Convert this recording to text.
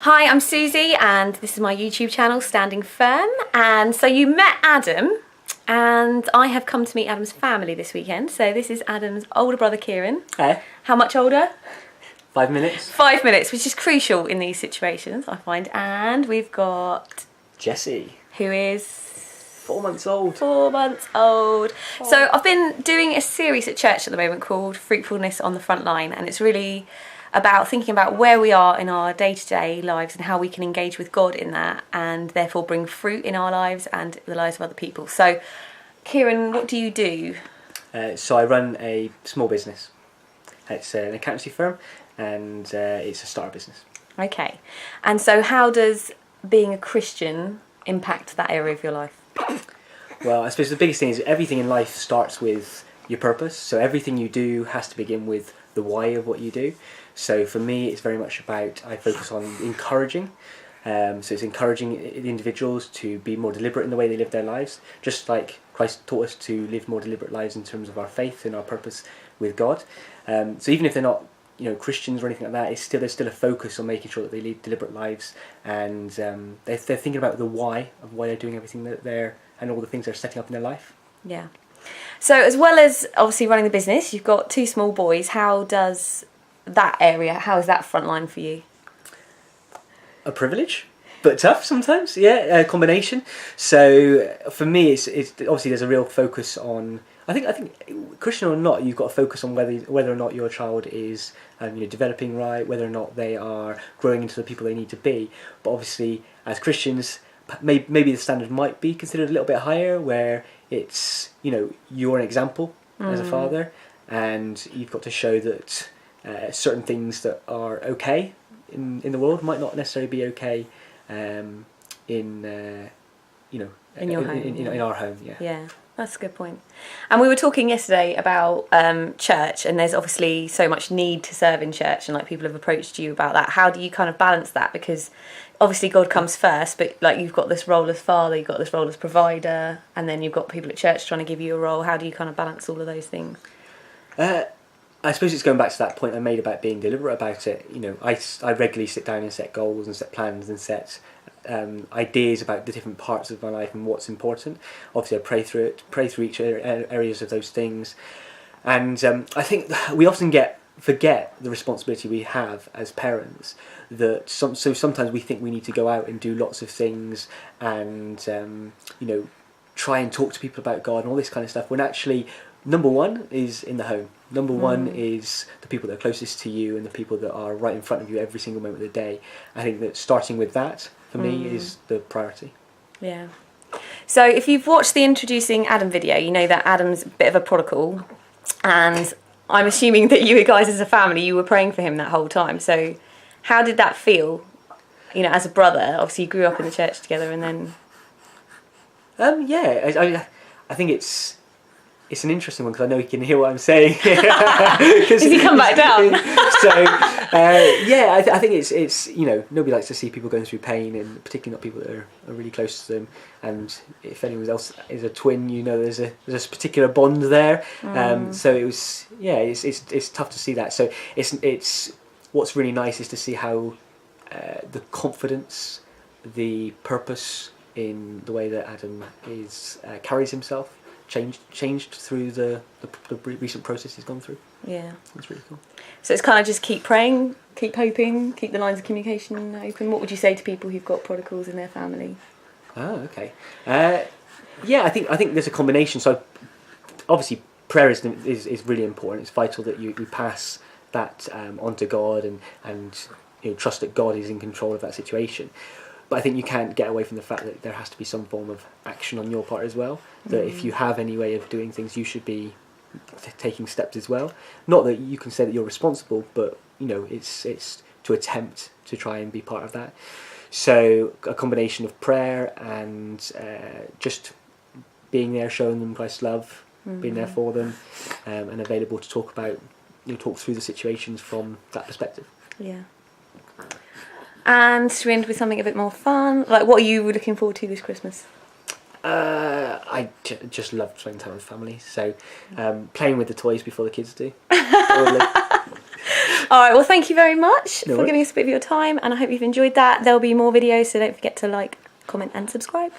Hi, I'm Suzie and this is my YouTube channel, Standing Firm. And so you met Adam and I have come to meet Adam's family this weekend. So this is Adam's older brother, Kieran. Hey. How much older? 5 minutes. 5 minutes, which is crucial in these situations, I find. And we've got... Jesse. Who is... 4 months old. 4 months old. Oh. So I've been doing a series at church at the moment called Fruitfulness on the Frontline, and it's really about thinking about where we are in our day-to-day lives and how we can engage with God in that and therefore bring fruit in our lives and the lives of other people. So, Kieran, what do you do? So I run a small business. It's an accountancy firm and it's a startup business. Okay. And so how does being a Christian impact that area of your life? Well, I suppose the biggest thing is everything in life starts with your purpose. So everything you do has to begin with the why of what you do. So for me, it's very much about, I focus on encouraging. So it's encouraging individuals to be more deliberate in the way they live their lives, just like Christ taught us to live more deliberate lives in terms of our faith and our purpose with God. So even if they're not, Christians or anything like that, there's still a focus on making sure that they lead deliberate lives, and they're thinking about the why of why they're doing everything that they're and all the things they're setting up in their life. Yeah. So as well as obviously running the business, you've got 2 small boys. How is that frontline for you? A privilege, but tough sometimes. Yeah, a combination. So for me, it's obviously there's a real focus on. I think Christian or not, you've got to focus on whether or not your child is developing right, whether or not they are growing into the people they need to be. But obviously, as Christians, maybe the standard might be considered a little bit higher, where it's you're an example as a father, and you've got to show that certain things that are okay in the world might not necessarily be okay in your home, in our home. Yeah, that's a good point. And we were talking yesterday about church, and there's obviously so much need to serve in church, and people have approached you about that. How do you kind of balance that? Because obviously God comes first, but you've got this role as father, you've got this role as provider, and then you've got people at church trying to give you a role. How do you kind of balance all of those things? I suppose it's going back to that point I made about being deliberate about it. I regularly sit down and set goals and set plans and set ideas about the different parts of my life and what's important. Obviously, I pray through each areas of those things, and I think we often forget the responsibility we have as parents. So sometimes we think we need to go out and do lots of things and try and talk to people about God and all this kind of stuff, when actually number one is in the home. Number one is the people that are closest to you and the people that are right in front of you every single moment of the day. I think that starting with that, for me, is the priority. Yeah. So if you've watched the Introducing Adam video, you know that Adam's a bit of a prodigal, and I'm assuming that you guys as a family, you were praying for him that whole time. So how did that feel, as a brother? Obviously you grew up in the church together, and then... I think it's an interesting one because I know he can hear what I'm saying. Does he come back down? So I think it's nobody likes to see people going through pain, and particularly not people that are really close to them. And if anyone else is a twin, there's a particular bond there. So it was it's tough to see that. So it's what's really nice is to see how the confidence, the purpose in the way that Adam carries himself changed through the recent process he's gone through. Yeah, that's really cool. So it's kind of just keep praying, keep hoping, keep the lines of communication open. What would you say to people who've got prodigals in their family? Oh, okay. I think there's a combination. So obviously prayer is really important. It's vital that you pass that on to God and trust that God is in control of that situation. But I think you can't get away from the fact that there has to be some form of action on your part as well. That if you have any way of doing things, you should be taking steps as well. Not that you can say that you're responsible, but it's to attempt to try and be part of that. So a combination of prayer and just being there, showing them Christ's love, being there for them, and available to talk through the situations from that perspective. Yeah. And should we end with something a bit more fun? What are you looking forward to this Christmas? I just love spending time with family. So playing with the toys before the kids do. All right, well, thank you very much No for worries. giving us a bit of your time, and I hope you've enjoyed that. There'll be more videos, so don't forget to like, comment and subscribe.